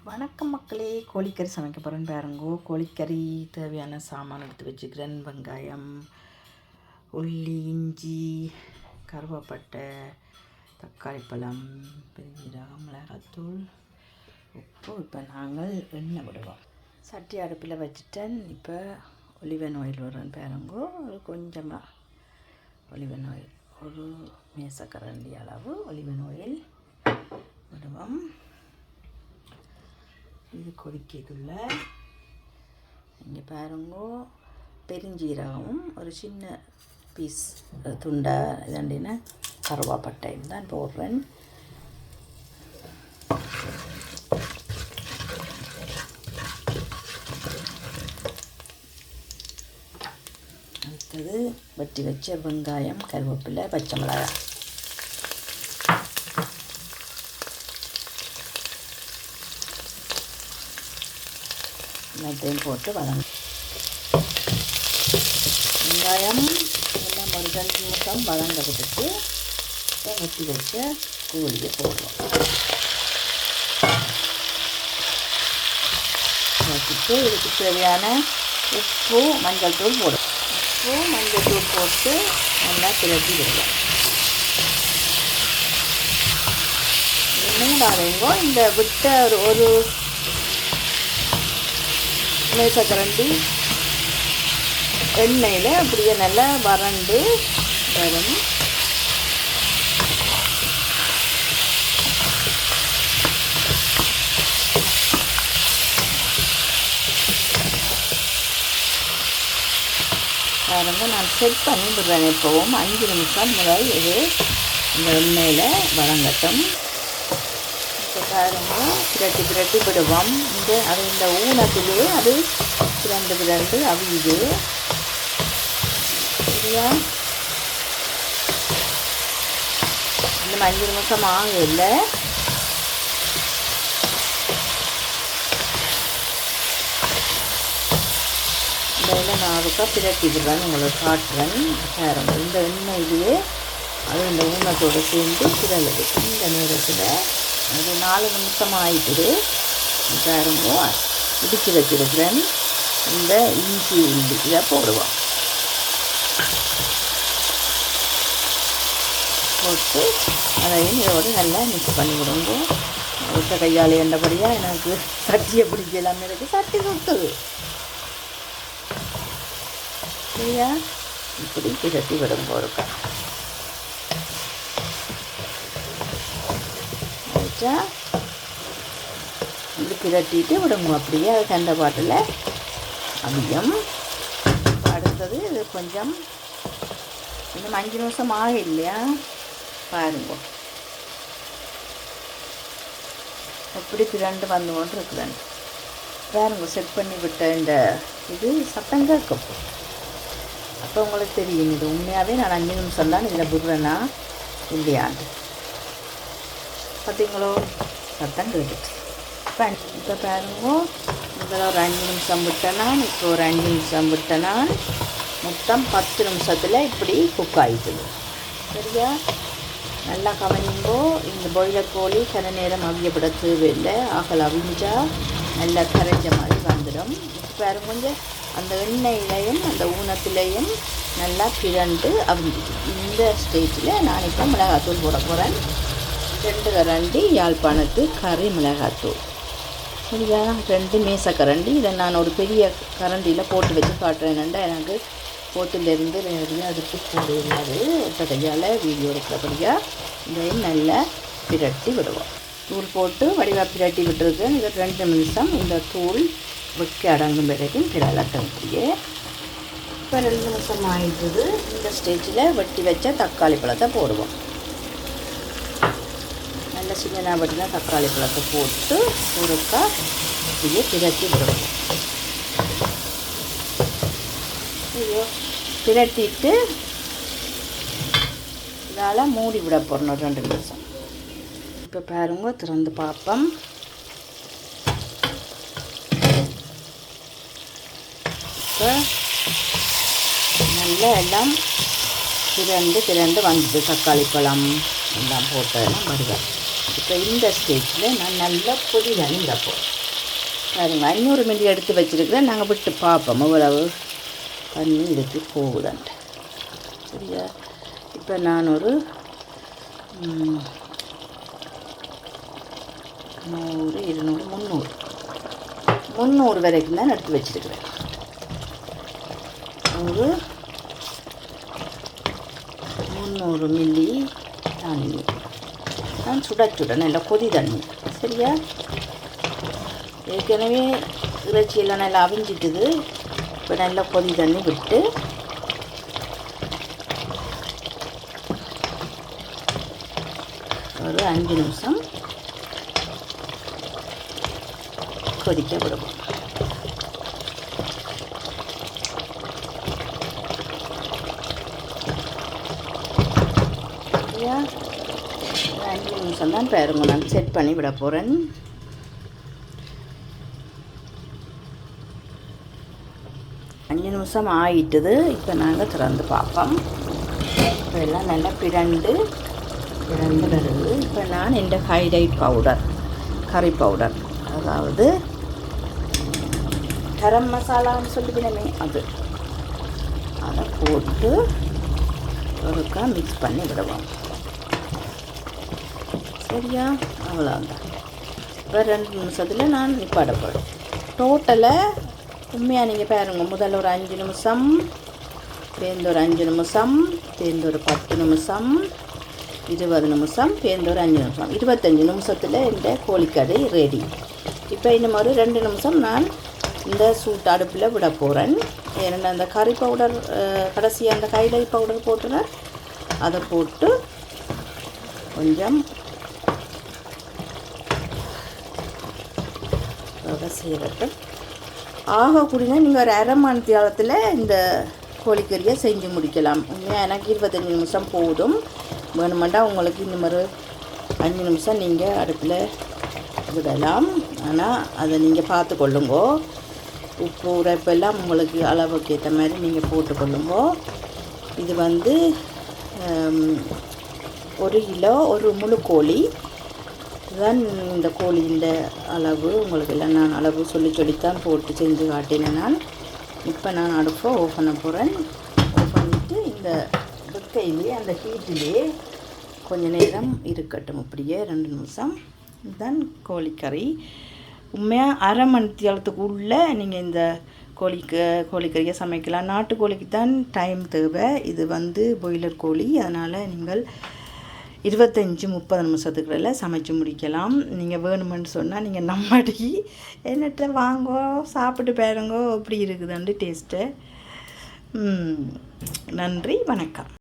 வணக்கம் மக்களே, கோழிக்கறி சமைக்க போகிறேன்னு பாருங்கோ. கோழிக்கறி தேவையான சாமான் எடுத்து வச்சுக்கிறேன். வெங்காயம், உள்ளி, இஞ்சி, கருவேப்பட்டை, தக்காளி பழம், பெருஞ்சீரகம், மிளகாத்தூள், உப்பு. இப்போ நாங்கள் எண்ணெய் விடுவோம். சட்டி அடுப்பில் வச்சுட்டேன். இப்போ ஒலிவன் ஆயில் வரும்னு பாருங்கோ. ஒரு கொஞ்சமாக ஒலிவன் ஆயில், ஒரு மேசக்கரண்டி அளவு ஒலிவன் ஆயில் விடுவோம். இது கொதிக்கிறதுள்ள இங்கே பாருங்க, பெருஞ்சீரகமும் ஒரு சின்ன பீஸ் துண்டா இதாண்டின கருவாப்பட்டையும் தான் போடுறேன். அடுத்தது வெட்டி வச்ச வெங்காயம், கருவேப்பிலை, பச்சை மிளகாய். எல்லாத்தையும் போட்டு வதங்க. வெங்காயம் எல்லாம் ஒரு 2 நிமிஷம் வதங்க விட்டுட்டு வெட்டி வச்ச கோழியை போடுவோம். வச்சுட்டு இதுக்கு தேவையான உப்பு, மஞ்சள் தூள் போடுவோம். உப்பு, மஞ்சள் தூள் போட்டு நல்லா திரட்டி விடுவோம். மூணாவதுங்கோ இந்த விட்ட ஒரு மேசக்கரண்டி எண்ணெயில் அப்படியே நல்லா வறண்டு வரும். பாருங்க, நான் செட் பண்ணி விடுறேன். எப்போவும் 5 நிமிஷம் முதல் இது இந்த எண்ணெயில் வதங்கட்டும். இப்போ பாருங்க, பிரட்டி விடுவோம். இந்த ஊனத்திலே அது பிரண்டு அவியுது. சரியா? இந்த 5 நிமிஷம் ஆகல. இந்த நான் அதுக்காக பிரட்டி விடுறேன், உங்களுக்கு காட்டுறேன். பாருங்க, இந்த எண்ணெயிலேயே அது இந்த ஊனத்தோடு சேர்ந்து பிறகுது. இந்த நேரத்தில் அது 4 நிமிஷம் ஆகிட்டுது. பாருங்க, இடித்து வச்சிருக்கிறேன். இந்த இஞ்சி உள்ளி இதை போடுவோம். போட்டு அதையும் இதோடு நல்லா மிக்ஸ் பண்ணி விடுங்க. ஒருத்த கையால் என்றபடியாக எனக்கு சட்டியை பிடிக்கலாமே இருக்குது. சட்டி சுட்டுது. சரியா? இப்படி பிரட்டி விடுங்க. ஒருக்கா வச்சா இது பிரட்டிட்டு விடுங்க. அப்படியே அது கண்ட பாட்டில் அவியம். அடுத்தது இது கொஞ்சம் இன்னும் 5 நிமிஷம் ஆக இல்லையா? பாருங்க, எப்படி பிரண்டு வந்து கொண்டு இருக்குதுன்னு பாருங்க. செட் பண்ணி விட்ட இந்த இது சத்தம் கேட்கும். அப்போ உங்களுக்கு தெரியும் இது உண்மையாகவே நான் 5 நிமிஷம் தான் இதில் விடுறேன்னா இல்லையாண்டு. பார்த்தீங்களோ, சத்தம் கேட்டுட்டு. இப்போ பாருங்க, இதில் ஒரு 5 நிமிஷம் விட்டேன்னா, இப்போ ஒரு 5 நிமிஷம் விட்டேன்னா, மொத்தம் 10 நிமிஷத்தில் இப்படி குக் ஆகிடுது. சரியா? நல்லா கவனிங்கோ. இந்த பாய்லர் கோழி சில நேரம் அவியப்பட தேவையில்லை. ஆகல் அவிஞ்சால் நல்லா கரைஞ்ச மாதிரி வந்துடும். இப்போ பாருங்க, கொஞ்சம் அந்த எண்ணெயிலையும் அந்த ஊனத்திலையும் நல்லா பிரண்டு அவிஞ்சிடும். இந்த ஸ்டேஜில் நான் இப்போ மிளகாத்தூள் போட போகிறேன். 2 கரண்டி யாழ்ப்பாணத்து கறி மிளகாத்தூள். சரியா? 2 மேசக்கரண்டி. இதை நான் ஒரு பெரிய கரண்டியில் போட்டு வச்சு காட்டுறேன்டா. எனக்கு போட்டிலேருந்து நிறைய அதுக்கு போடுவது ஒட்ட கையால் வீடியோ எடுக்கிறபடியாக இதையும் நல்லா பிரட்டி விடுவோம். தூள் போட்டு வடிவாக பிரட்டி விட்டுருக்கேன். இது 2 நிமிஷம் இந்த தூள் வைக்க அடங்கும் வரைக்கும் கிடலட்டும். இப்படியே இப்போ 2 நிமிஷம் ஆகிடுது. இந்த ஸ்டேஜில் வெட்டி வச்ச தக்காளி பழத்தை போடுவோம். நல்ல சின்ன வட்டினா தக்காளி பழத்தை போட்டு ஒருக்கா இப்படியே பிரட்டி விடுவோம். ஐயோ, பிரட்டிட்டு இதால் மூடி விட போடணும் 2 நிமிஷம். இப்போ பாருங்க, திறந்து பார்ப்போம். இப்போ நல்லா எல்லாம் திரண்டு வந்தது. தக்காளி பழம் எல்லாம் போட்டதெல்லாம் வருவேன். இப்போ இந்த ஸ்டேஜில் நான் நல்லா பொடி தண்ணி விடப்போம். பாருங்க 500 மில்லி எடுத்து வச்சுருக்கிறேன். நாங்கள் விட்டு பார்ப்போம் இவ்வளவு தண்ணி இதுக்கு போகுதான்ட்டு. சரியா? இப்போ நான் ஒரு 100, 200, 300 வரைக்கும் தான் எடுத்து வச்சுருக்கிறேன். ஒரு 300 மில்லி தண்ணி நான் சுட நல்லா கொதி தண்ணி. சரியா? ஏற்கனவே இறைச்சியெல்லாம் நல்லா அவிஞ்சிட்டுது. இப்போ நல்லா கொதி தண்ணி விட்டு ஒரு 5 நிமிஷம் கொதிக்க விடுவோம். சரியா? 5 நிமிஷம் தான் பாருங்க நான் செட் பண்ணி விட போகிறேன். நிமிஷம் ஆயிட்டுது. இப்போ நாங்கள் திறந்து பார்ப்போம். இப்போ எல்லாம் நல்லா பிறண்டு வருது. இப்போ நான் இந்த ஹைலைட் பவுடர், கறி பவுடர், அதாவது கரம் மசாலான்னு சொல்லிவிடமே அதை போட்டு ஒருக்கா மிக்ஸ் பண்ணி விடுவோம். சரியா? அவ்வளோதான். இப்போ 2 நிமிஷத்தில் நான் நிப்பாட போகிறேன். டோட்டலாக உண்மையாக நீங்கள் பாருங்கள். முதல்ல ஒரு 5 நிமிஷம், பேருந்து ஒரு 5 நிமிஷம், பேருந்து ஒரு 10 நிமிஷம், 20 நிமிஷம், பேருந்து ஒரு 5 நிமிஷம், 25 நிமிஷத்தில் இந்த கோழிக்கறி ரெடி. இப்போ இன்னும் ஒரு 2 நிமிஷம் நான் இந்த சூட்டு அடுப்பில் விட போகிறேன். ஏன்னா அந்த கறி பவுடர் கடைசியாக அந்த ஹைலைட் பவுடர் போட்டுறேன். அதை போட்டு கொஞ்சம் செய்யறது ஆகக்கூடியனா நீங்கள் ஒரு அரை மணி நேரத்தில் இந்த கோழிக்கறியை செஞ்சு முடிக்கலாம். உண்மையாக எனக்கு 25 நிமிஷம் போதும். வேணுமெண்டா உங்களுக்கு இன்னும் ஒரு 5 நிமிஷம் நீங்கள் அடுப்பில் விடலாம். ஆனால் அதை நீங்கள் பார்த்து கொள்ளுங்கோ. உப்பு உரைப்பெல்லாம் உங்களுக்கு அளவுக்கு ஏற்ற மாதிரி நீங்கள் போட்டுக்கொள்ளுங்கோ. இது 1 கிலோ ஒரு முழு கோழி தான். இந்த கோழியின் அளவு உங்களுக்கு எல்லாம் நான் அளவு சொல்லித்தான் போட்டு செஞ்சு காட்டினேன் நான். இப்போ நான் அடுப்பை ஓஃப் பண்ண போகிறேன். ஓஃப் பண்ணிவிட்டு இந்த வெக்கையிலே அந்த ஹீட்டிலே கொஞ்சம் நேரம் இருக்கட்டும். அப்படியே 2 நிமிஷம் தான் கோழிக்கறி. உண்மையாக அரை மணி நேரத்துக்குள்ளே நீங்கள் இந்த கோழிக்கறியை சமைக்கலாம். நாட்டுக்கோழிக்கு தான் டைம் தேவை. இது பாய்லர் கோழி. அதனால் நீங்கள் 25-30 நிமிஷத்துக்குள்ள சமைச்சு முடிக்கலாம். நீங்கள் வேணுமென்னு சொன்னால் நீங்கள் நம்மடி என்னட்ட வாங்கோ, சாப்பிட்டு பாருங்கோ எப்படி இருக்குதுன்ட்டு டேஸ்ட்டு. நன்றி, வணக்கம்.